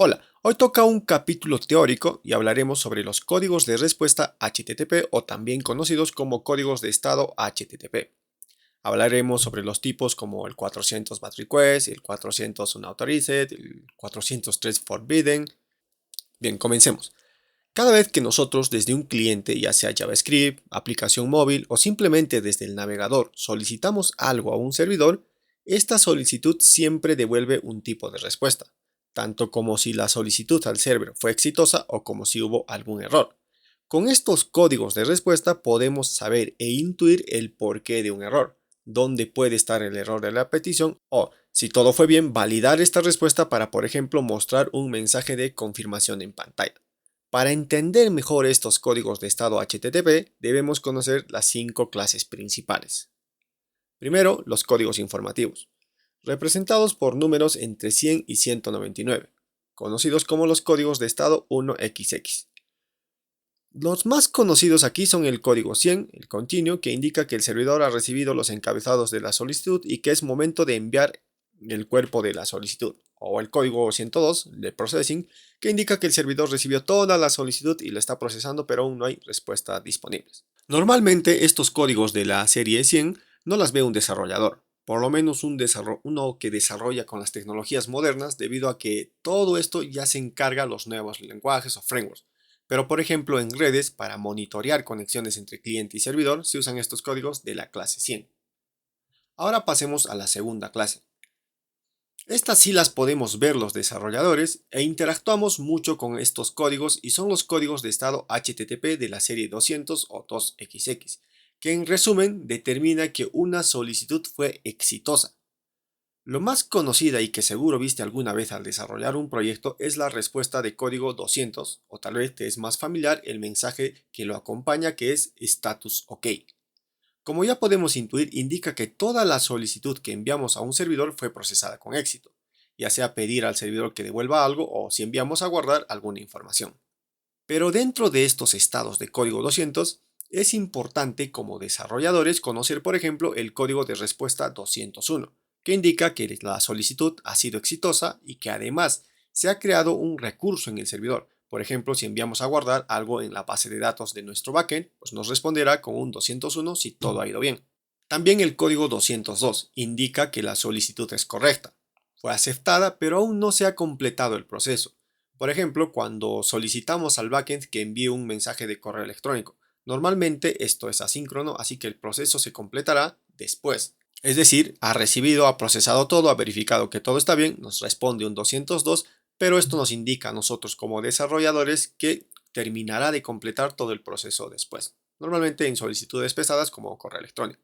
Hola, hoy toca un capítulo teórico y hablaremos sobre los códigos de respuesta HTTP o también conocidos como códigos de estado HTTP. Hablaremos sobre los tipos como el 400 BAT request, el 400 unauthorized, el 403 forbidden. Bien, comencemos. Cada vez que nosotros desde un cliente, ya sea JavaScript, aplicación móvil o simplemente desde el navegador solicitamos algo a un servidor, esta solicitud siempre devuelve un tipo de respuesta, tanto como si la solicitud al server fue exitosa o como si hubo algún error. Con estos códigos de respuesta podemos saber e intuir el porqué de un error, dónde puede estar el error de la petición o, si todo fue bien, validar esta respuesta para, por ejemplo, mostrar un mensaje de confirmación en pantalla. Para entender mejor estos códigos de estado HTTP, debemos conocer las 5 clases principales. Primero, los códigos informativos, representados por números entre 100 y 199, conocidos como los códigos de estado 1XX. Los más conocidos aquí son el código 100, el continuo, que indica que el servidor ha recibido los encabezados de la solicitud y que es momento de enviar el cuerpo de la solicitud, o el código 102 de processing, que indica que el servidor recibió toda la solicitud y la está procesando, pero aún no hay respuesta disponible. Normalmente estos códigos de la serie 100 no las ve un desarrollador, por lo menos uno que desarrolla con las tecnologías modernas, debido a que todo esto ya se encarga los nuevos lenguajes o frameworks. Pero por ejemplo en redes, para monitorear conexiones entre cliente y servidor, se usan estos códigos de la clase 100. Ahora pasemos a la segunda clase. Estas sí las podemos ver los desarrolladores e interactuamos mucho con estos códigos y son los códigos de estado HTTP de la serie 200 o 2XX, que en resumen determina que una solicitud fue exitosa. Lo más conocida y que seguro viste alguna vez al desarrollar un proyecto es la respuesta de código 200, o tal vez te es más familiar el mensaje que lo acompaña, que es status OK. Como ya podemos intuir, indica que toda la solicitud que enviamos a un servidor fue procesada con éxito, ya sea pedir al servidor que devuelva algo o si enviamos a guardar alguna información. Pero dentro de estos estados de código 200, es importante como desarrolladores conocer, por ejemplo, el código de respuesta 201, que indica que la solicitud ha sido exitosa y que además se ha creado un recurso en el servidor. Por ejemplo, si enviamos a guardar algo en la base de datos de nuestro backend, pues nos responderá con un 201 si todo ha ido bien. También el código 202 indica que la solicitud es correcta. Fue aceptada, pero aún no se ha completado el proceso. Por ejemplo, cuando solicitamos al backend que envíe un mensaje de correo electrónico. Normalmente esto es asíncrono, así que el proceso se completará después. Es decir, ha recibido, ha procesado todo, ha verificado que todo está bien, nos responde un 202, pero esto nos indica a nosotros como desarrolladores que terminará de completar todo el proceso después. Normalmente en solicitudes pesadas como correo electrónico.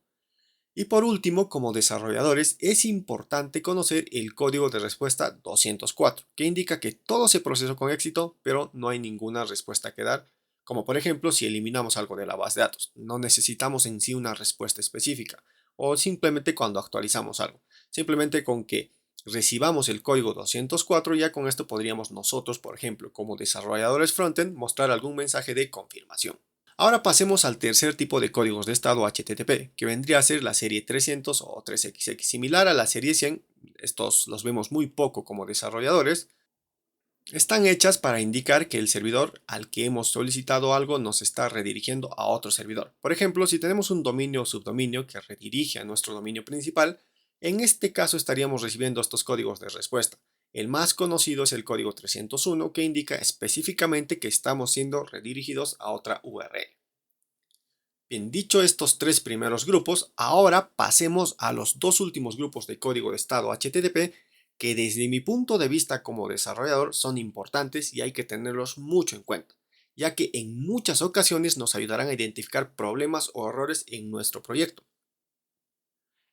Y por último, como desarrolladores, es importante conocer el código de respuesta 204, que indica que todo se procesó con éxito, pero no hay ninguna respuesta que dar, como por ejemplo si eliminamos algo de la base de datos. No necesitamos en sí una respuesta específica, o simplemente cuando actualizamos algo. Simplemente con que recibamos el código 204, ya con esto podríamos nosotros, por ejemplo, como desarrolladores frontend, mostrar algún mensaje de confirmación. Ahora pasemos al tercer tipo de códigos de estado HTTP, que vendría a ser la serie 300 o 3XX. Similar a la serie 100, estos los vemos muy poco como desarrolladores, están hechas para indicar que el servidor al que hemos solicitado algo nos está redirigiendo a otro servidor. Por ejemplo, si tenemos un dominio o subdominio que redirige a nuestro dominio principal, en este caso estaríamos recibiendo estos códigos de respuesta. El más conocido es el código 301, que indica específicamente que estamos siendo redirigidos a otra URL. Bien, dicho estos tres primeros grupos, ahora pasemos a los dos últimos grupos de código de estado HTTP que desde mi punto de vista como desarrollador son importantes y hay que tenerlos mucho en cuenta, ya que en muchas ocasiones nos ayudarán a identificar problemas o errores en nuestro proyecto.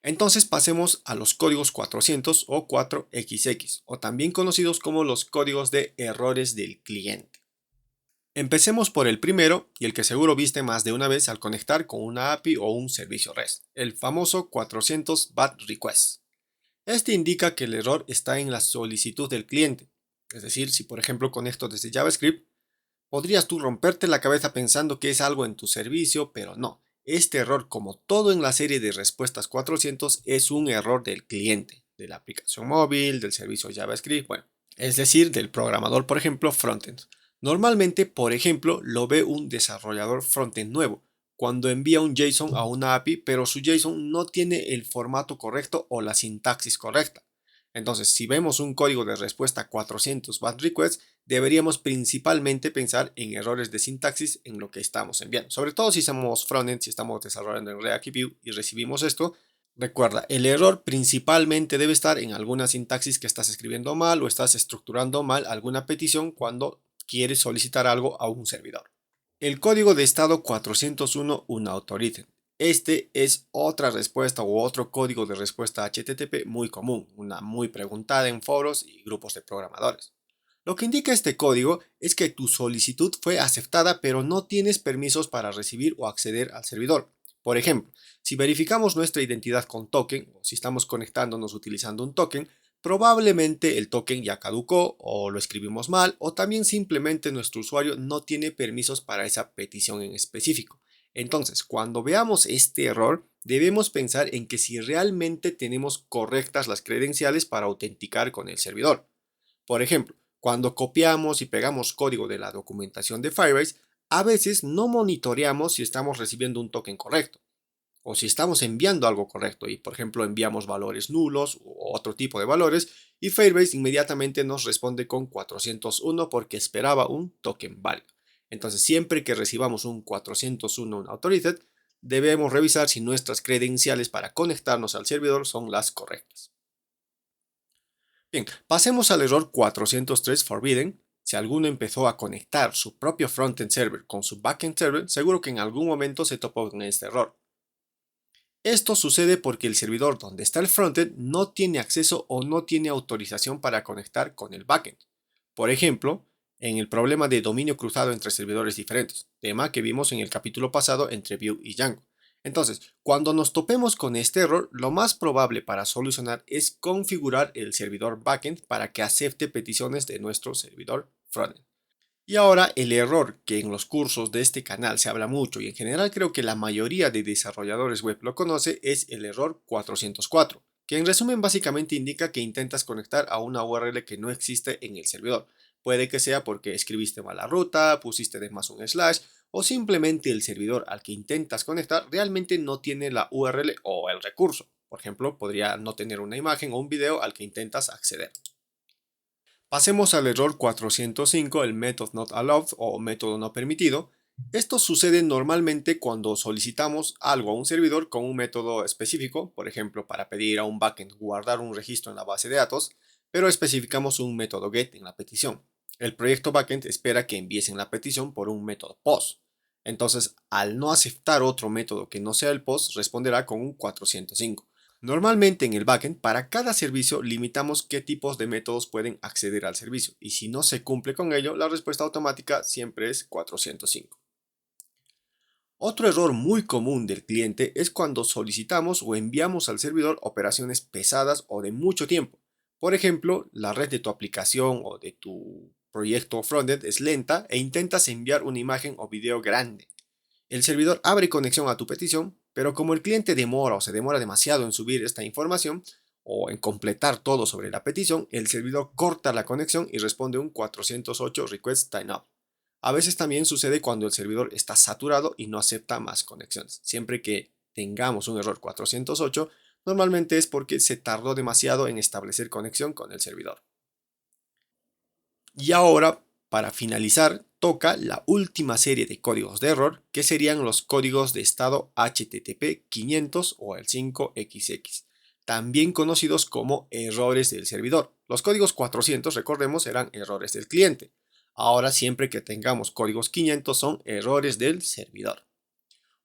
Entonces pasemos a los códigos 400 o 4XX, o también conocidos como los códigos de errores del cliente. Empecemos por el primero y el que seguro viste más de una vez al conectar con una API o un servicio REST, el famoso 400 BAT request. Este indica que el error está en la solicitud del cliente. Es decir, si por ejemplo conecto desde JavaScript, podrías tú romperte la cabeza pensando que es algo en tu servicio, pero no. Este error, como todo en la serie de respuestas 400, es un error del cliente, de la aplicación móvil, del servicio JavaScript, bueno. es decir, del programador, por ejemplo, frontend. Normalmente, por ejemplo, lo ve un desarrollador frontend nuevo, cuando envía un JSON a una API, pero su JSON no tiene el formato correcto o la sintaxis correcta. Entonces, si vemos un código de respuesta 400 BAT requests, deberíamos principalmente pensar en errores de sintaxis en lo que estamos enviando. Sobre todo si somos frontend, si estamos desarrollando en React y Vue y recibimos esto, recuerda, el error principalmente debe estar en alguna sintaxis que estás escribiendo mal o estás estructurando mal alguna petición cuando quieres solicitar algo a un servidor. El código de estado 401 unauthorizen. Este es otra respuesta u otro código de respuesta HTTP muy común, una muy preguntada en foros y grupos de programadores. Lo que indica este código es que tu solicitud fue aceptada pero no tienes permisos para recibir o acceder al servidor. Por ejemplo, si verificamos nuestra identidad con token o si estamos conectándonos utilizando un token, probablemente el token ya caducó o lo escribimos mal o también simplemente nuestro usuario no tiene permisos para esa petición en específico. Entonces, cuando veamos este error, debemos pensar en que si realmente tenemos correctas las credenciales para autenticar con el servidor. Por ejemplo, cuando copiamos y pegamos código de la documentación de Firebase, a veces no monitoreamos si estamos recibiendo un token correcto o si estamos enviando algo correcto y por ejemplo enviamos valores nulos u otro tipo de valores y Firebase inmediatamente nos responde con 401 porque esperaba un token válido. Entonces siempre que recibamos un 401 unauthorized debemos revisar si nuestras credenciales para conectarnos al servidor son las correctas. Bien, pasemos al error 403 forbidden. Si alguno empezó a conectar su propio frontend server con su backend server, seguro que en algún momento se topó con este error. Esto sucede porque el servidor donde está el frontend no tiene acceso o no tiene autorización para conectar con el backend. Por ejemplo, en el problema de dominio cruzado entre servidores diferentes, tema que vimos en el capítulo pasado entre Vue y Django. Entonces, cuando nos topemos con este error, lo más probable para solucionar es configurar el servidor backend para que acepte peticiones de nuestro servidor frontend. Y ahora el error que en los cursos de este canal se habla mucho y en general creo que la mayoría de desarrolladores web lo conoce es el error 404, que en resumen básicamente indica que intentas conectar a una URL que no existe en el servidor. Puede que sea porque escribiste mal la ruta, pusiste de más un slash o simplemente el servidor al que intentas conectar realmente no tiene la URL o el recurso. Por ejemplo, podría no tener una imagen o un video al que intentas acceder. Pasemos al error 405, el method not allowed o método no permitido. Esto sucede normalmente cuando solicitamos algo a un servidor con un método específico, por ejemplo, para pedir a un backend guardar un registro en la base de datos, pero especificamos un método get en la petición. El proyecto backend espera que enviesen la petición por un método post. Entonces, al no aceptar otro método que no sea el post, responderá con un 405. Normalmente en el backend, para cada servicio limitamos qué tipos de métodos pueden acceder al servicio y si no se cumple con ello, la respuesta automática siempre es 405. Otro error muy común del cliente es cuando solicitamos o enviamos al servidor operaciones pesadas o de mucho tiempo. Por ejemplo, la red de tu aplicación o de tu proyecto frontend es lenta e intentas enviar una imagen o video grande. El servidor abre conexión a tu petición, pero como el cliente demora o se demora demasiado en subir esta información o en completar todo sobre la petición, el servidor corta la conexión y responde un 408 request timeout. A veces también sucede cuando el servidor está saturado y no acepta más conexiones. Siempre que tengamos un error 408, normalmente es porque se tardó demasiado en establecer conexión con el servidor. Y ahora, para finalizar, toca la última serie de códigos de error, que serían los códigos de estado HTTP 500 o el 5XX, también conocidos como errores del servidor. Los códigos 400, recordemos, eran errores del cliente. Ahora, siempre que tengamos códigos 500 son errores del servidor.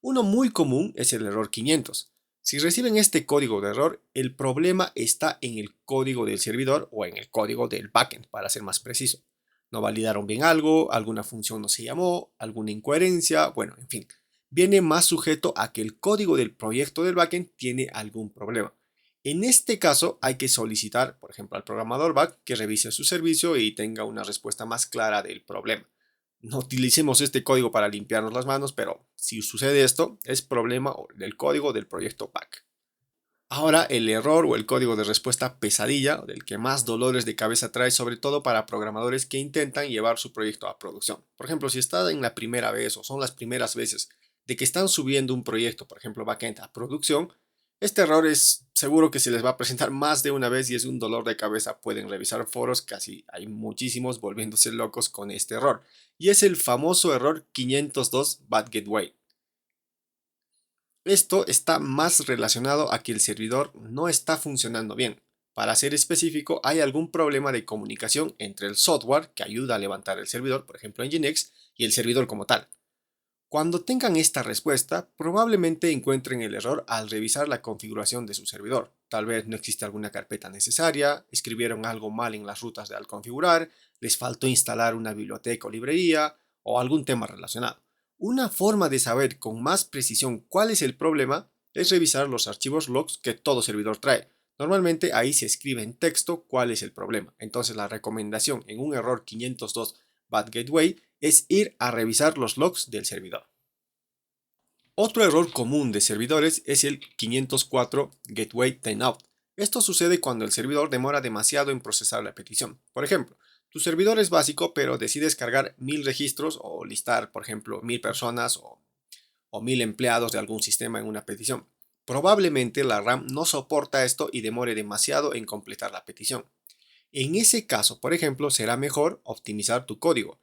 Uno muy común es el error 500. Si reciben este código de error, el problema está en el código del servidor o en el código del backend, para ser más preciso. No validaron bien algo, alguna función no se llamó, alguna incoherencia, bueno, en fin. Viene más sujeto a que el código del proyecto del backend tiene algún problema. En este caso hay que solicitar, por ejemplo, al programador back que revise su servicio y tenga una respuesta más clara del problema. No utilicemos este código para limpiarnos las manos, pero si sucede esto, es problema del código del proyecto back. Ahora el error o el código de respuesta pesadilla, del que más dolores de cabeza trae, sobre todo para programadores que intentan llevar su proyecto a producción. Por ejemplo, si está en la primera vez o son las primeras veces de que están subiendo un proyecto, por ejemplo backend, a producción, este error es seguro que se les va a presentar más de una vez y es un dolor de cabeza. Pueden revisar foros, casi hay muchísimos volviéndose locos con este error. Y es el famoso error 502 Bad Gateway. Esto está más relacionado a que el servidor no está funcionando bien. Para ser específico, hay algún problema de comunicación entre el software que ayuda a levantar el servidor, por ejemplo Nginx, y el servidor como tal. Cuando tengan esta respuesta, probablemente encuentren el error al revisar la configuración de su servidor. Tal vez no existe alguna carpeta necesaria, escribieron algo mal en las rutas de al configurar, les faltó instalar una biblioteca o librería, o algún tema relacionado. Una forma de saber con más precisión cuál es el problema es revisar los archivos logs que todo servidor trae. Normalmente ahí se escribe en texto cuál es el problema. Entonces la recomendación en un error 502 Bad Gateway es ir a revisar los logs del servidor. Otro error común de servidores es el 504 Gateway Timeout. Esto sucede cuando el servidor demora demasiado en procesar la petición. Por ejemplo, tu servidor es básico pero decides cargar 1000 registros o listar, por ejemplo, 1000 personas o 1000 empleados de algún sistema en una petición. Probablemente la RAM no soporta esto y demore demasiado en completar la petición. En ese caso, por ejemplo, será mejor optimizar tu código.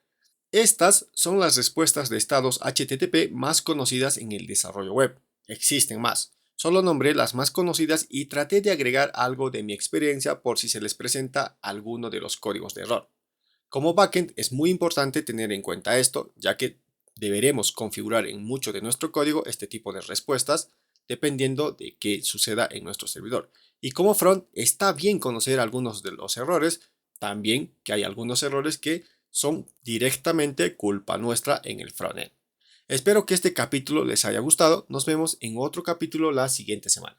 Estas son las respuestas de estados HTTP más conocidas en el desarrollo web. Existen más. Solo nombré las más conocidas y traté de agregar algo de mi experiencia por si se les presenta alguno de los códigos de error. Como backend es muy importante tener en cuenta esto, ya que deberemos configurar en mucho de nuestro código este tipo de respuestas dependiendo de qué suceda en nuestro servidor. Y como front está bien conocer algunos de los errores, también que hay algunos errores que son directamente culpa nuestra en el frontend. Espero que este capítulo les haya gustado. Nos vemos en otro capítulo la siguiente semana.